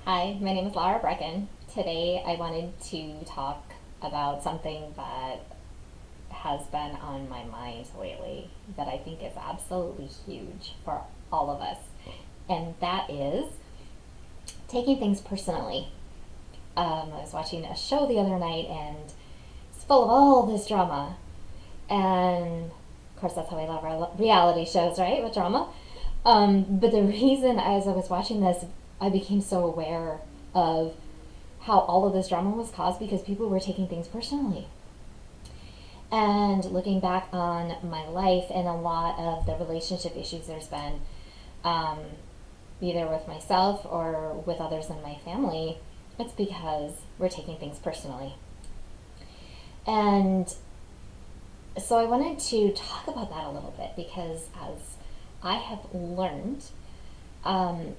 Hi, my name is Lara Brekken. Today I wanted to talk about something that has been on my mind lately that I think is absolutely huge for all of us, and that is taking things personally. I was watching a show the other night and it's full of all this drama, and of course that's how we love our reality shows, right? With drama. But the reason as I was watching this, I became so aware of how all of this drama was caused because people were taking things personally. And looking back on my life and a lot of the relationship issues there's been, um, either with myself or with others in my family, it's because we're taking things personally. And so I wanted to talk about that a little bit because as I have learned,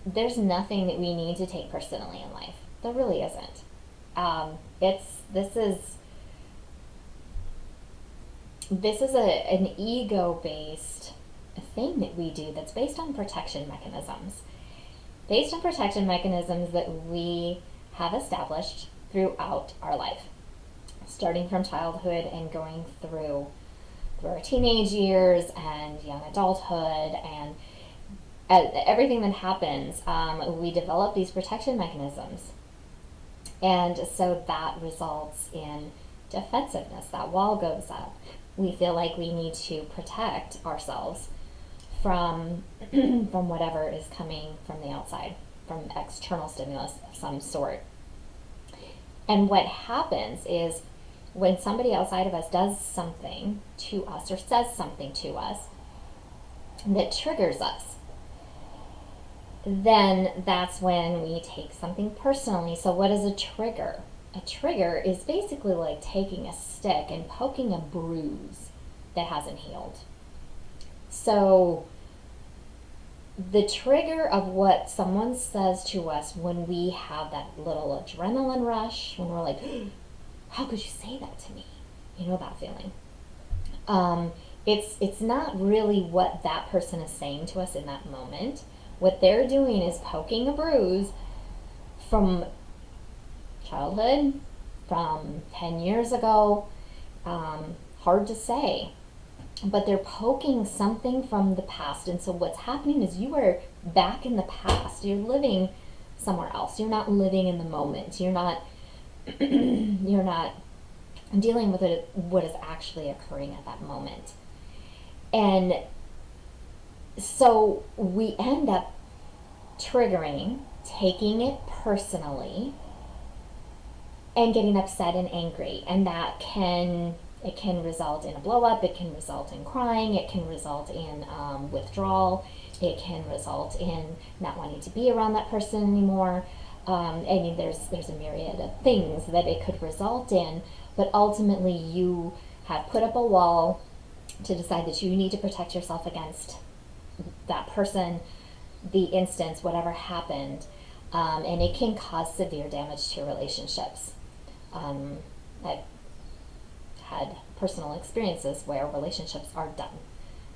there's nothing that we need to take personally in life. There really isn't. It's this is an ego based thing that we do that's based on protection mechanisms. Based on protection mechanisms that we have established throughout our life, starting from childhood and going through our teenage years and young adulthood and everything that happens, we develop these protection mechanisms. And so that results in defensiveness. That wall goes up. We feel like we need to protect ourselves from from whatever is coming from the outside, from external stimulus of some sort. And what happens is when somebody outside of us does something to us or says something to us that triggers us, then that's when we take something personally. So, what is a trigger? A trigger is basically like taking a stick and poking a bruise that hasn't healed. So, the trigger of what someone says to us when we have that little adrenaline rush, when we're like, how could you say that to me? You know that feeling. It's not really what that person is saying to us in that moment. What they're doing is poking a bruise from childhood, from 10 years ago. Hard to say. But they're poking something from the past. And so what's happening is you are back in the past. You're living somewhere else. You're not living in the moment. You're not dealing with it, what is actually occurring at that moment. And so we end up triggering, taking it personally, and getting upset and angry. And it can result in a blow up, it can result in crying, it can result in withdrawal, it can result in not wanting to be around that person anymore. I mean, there's a myriad of things that it could result in, but ultimately you have put up a wall to decide that you need to protect yourself against that person, the instance, whatever happened, and it can cause severe damage to relationships. I've had personal experiences where relationships are done.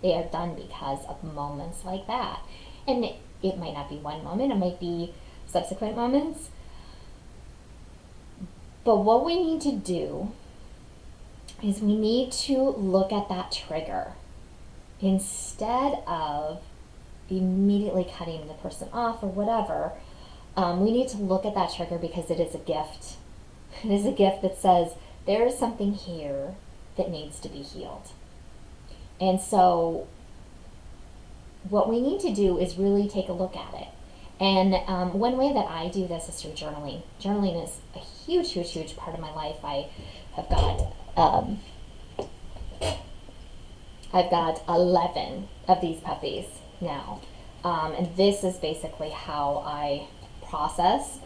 They are done because of moments like that. And it might not be one moment, it might be subsequent moments. But what we need to do is we need to look at that trigger instead of immediately cutting the person off or whatever. We need to look at that trigger because it is a gift. It is a gift that says there is something here that needs to be healed. And so what we need to do is really take a look at it. And one way that I do this is through journaling. Journaling is a huge, huge, huge part of my life. I've got 11 of these puppies now. And this is basically how I process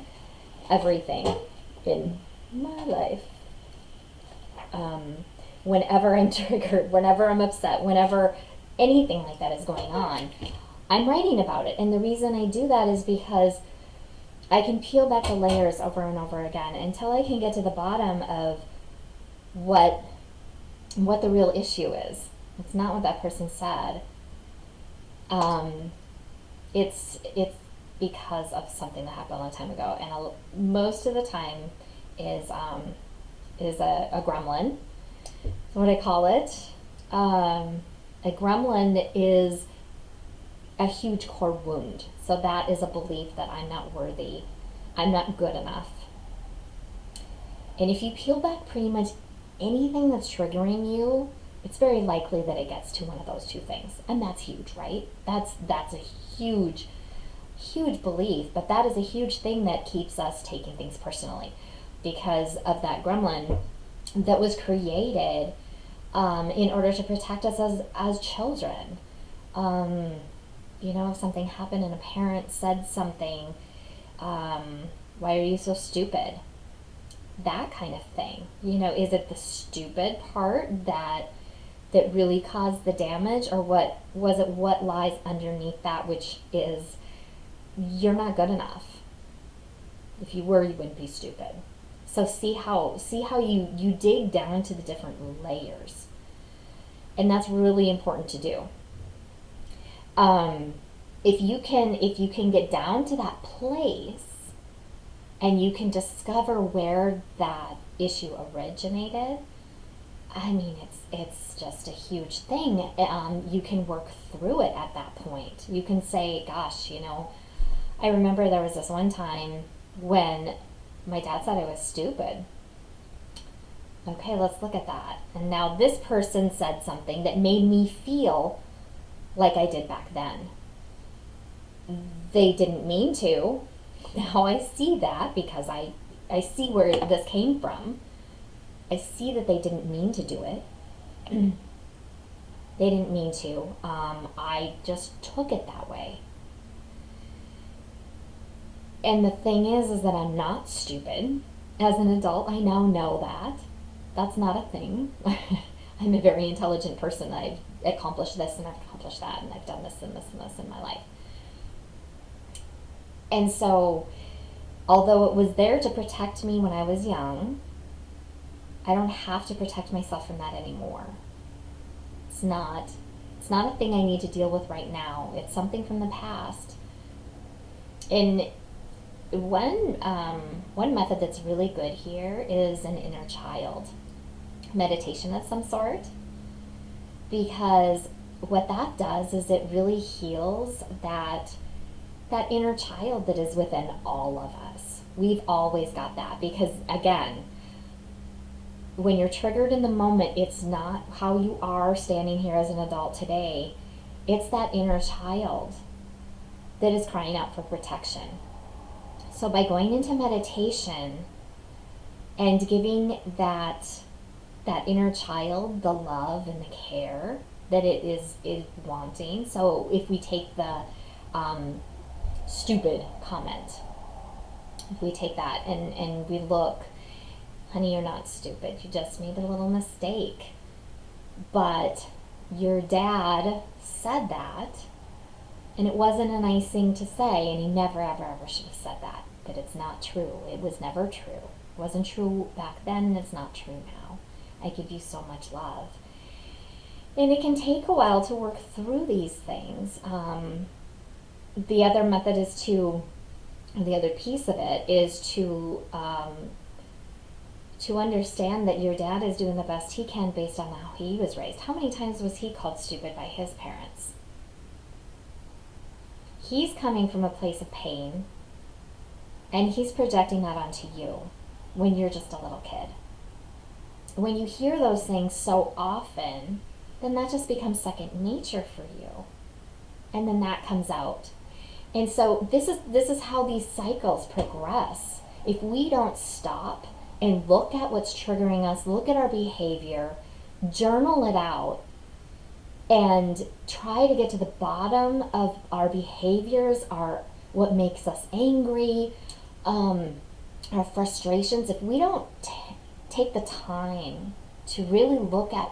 everything in my life. Whenever I'm triggered, whenever I'm upset, whenever anything like that is going on, I'm writing about it. And the reason I do that is because I can peel back the layers over and over again until I can get to the bottom of what the real issue is. It's not what that person said. It's because of something that happened a long time ago, and most of the time is a gremlin. That's what I call it. A gremlin is a huge core wound. So that is a belief that I'm not worthy, I'm not good enough. And if you peel back pretty much anything that's triggering you, it's very likely that it gets to one of those two things. And that's huge, right? That's a huge, huge belief, but that is a huge thing that keeps us taking things personally because of that gremlin that was created in order to protect us as children. If something happened and a parent said something, why are you so stupid? That kind of thing. Is it the stupid part that really caused the damage, or what lies underneath that, which is you're not good enough. If you were, you wouldn't be stupid. So see how you dig down to the different layers. And that's really important to do. If you can get down to that place and you can discover where that issue originated, I mean, it's just a huge thing. You can work through it at that point. You can say, gosh, I remember there was this one time when my dad said I was stupid. Okay, let's look at that. And now this person said something that made me feel like I did back then. They didn't mean to. Now I see that because I see where this came from. I see that they didn't mean to do it. They didn't mean to. I just took it that way. And the thing is that I'm not stupid. As an adult, I now know that. That's not a thing. I'm a very intelligent person. I've accomplished this and I've accomplished that, and I've done this and this and this in my life. And so, although it was there to protect me when I was young, I don't have to protect myself from that anymore. It's not a thing I need to deal with right now. It's something from the past. And one method that's really good here is an inner child meditation of some sort, because what that does is it really heals that inner child that is within all of us. We've always got that, because again, when you're triggered in the moment, it's not how you are standing here as an adult today. It's that inner child that is crying out for protection. So by going into meditation and giving that inner child the love and the care that it is wanting. So if we take the stupid comment, if we take that and we look, honey, you're not stupid. You just made a little mistake. But your dad said that, and it wasn't a nice thing to say, and he never, ever, ever should have said that. But it's not true. It was never true. It wasn't true back then, and it's not true now. I give you so much love. And it can take a while to work through these things. The other method is the other piece of it is to understand that your dad is doing the best he can based on how he was raised. How many times was he called stupid by his parents? He's coming from a place of pain, and he's projecting that onto you when you're just a little kid. When you hear those things so often, then that just becomes second nature for you. And then that comes out. And so this is how these cycles progress. If we don't stop and look at what's triggering us, look at our behavior, journal it out, and try to get to the bottom of our behaviors, what makes us angry, our frustrations. If we don't take the time to really look at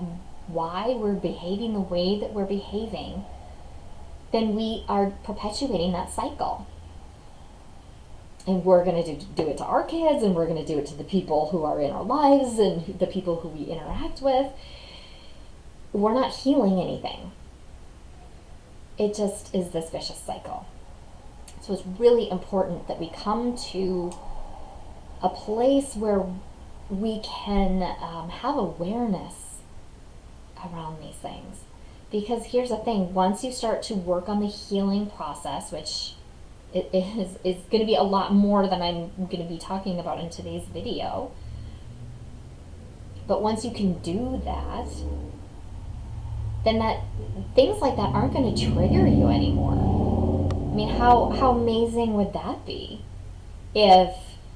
why we're behaving the way that we're behaving, then we are perpetuating that cycle. And we're going to do it to our kids, and we're going to do it to the people who are in our lives and the people who we interact with. We're not healing anything. It just is this vicious cycle. So it's really important that we come to a place where we can have awareness around these things. Because here's the thing, once you start to work on the healing process, which it is going to be a lot more than I'm going to be talking about in today's video, but once you can do that, then that things like that aren't going to trigger you anymore. I mean, how amazing would that be if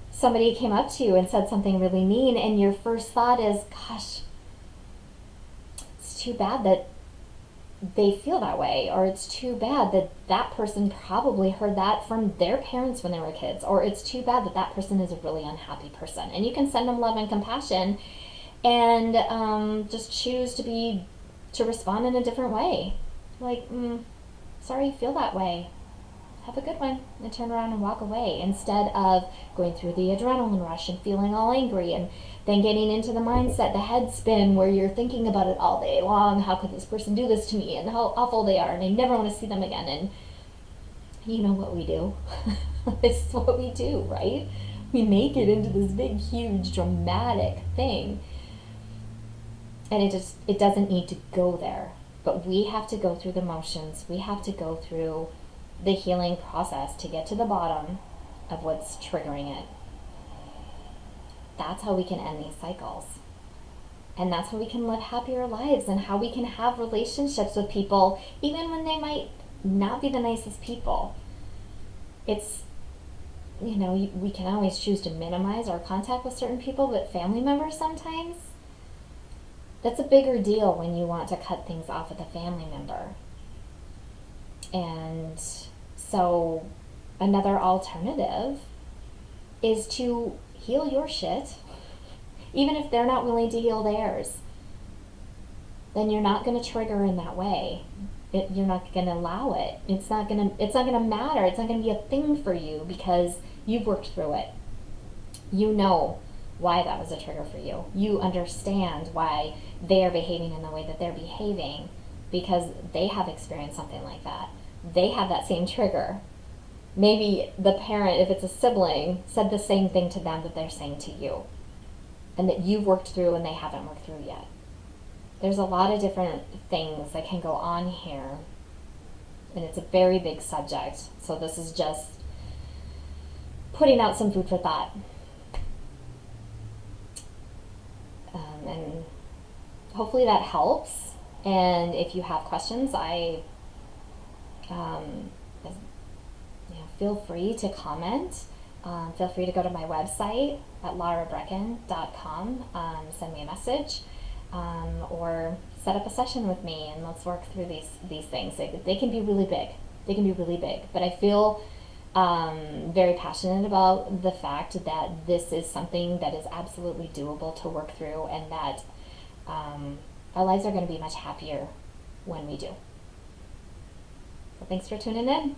somebody came up to you and said something really mean and your first thought is, gosh, it's too bad that they feel that way, or it's too bad that that person probably heard that from their parents when they were kids, or it's too bad that that person is a really unhappy person. And you can send them love and compassion and just choose to respond in a different way. Like, sorry you feel that way. Have a good one, and turn around and walk away, instead of going through the adrenaline rush and feeling all angry and then getting into the mindset, the head spin, where you're thinking about it all day long. How could this person do this to me, and how awful they are, and I never want to see them again. And you know what we do. This is what we do, right? We make it into this big, huge, dramatic thing, and it doesn't need to go there. But we have to go through the motions. We have to go through the healing process to get to the bottom of what's triggering it. That's how we can end these cycles. And that's how we can live happier lives, and how we can have relationships with people even when they might not be the nicest people. It's, we can always choose to minimize our contact with certain people, but family members sometimes, that's a bigger deal when you want to cut things off with a family member. And so another alternative is to heal your shit, even if they're not willing to heal theirs. Then you're not going to trigger in that way. You're not going to allow it. It's not going to matter. It's not going to be a thing for you, because you've worked through it. You know why that was a trigger for you. You understand why they are behaving in the way that they're behaving, because they have experienced something like that. They have that same trigger. Maybe the parent, if it's a sibling, said the same thing to them that they're saying to you, and that you've worked through and they haven't worked through yet. There's a lot of different things that can go on here, and it's a very big subject. So this is just putting out some food for thought. And hopefully that helps. And if you have questions, feel free to comment. Feel free to go to my website at larabrekken.com, send me a message, or set up a session with me, and let's work through these things. They can be really big. They can be really big. But I feel very passionate about the fact that this is something that is absolutely doable to work through, and that our lives are going to be much happier when we do. So thanks for tuning in.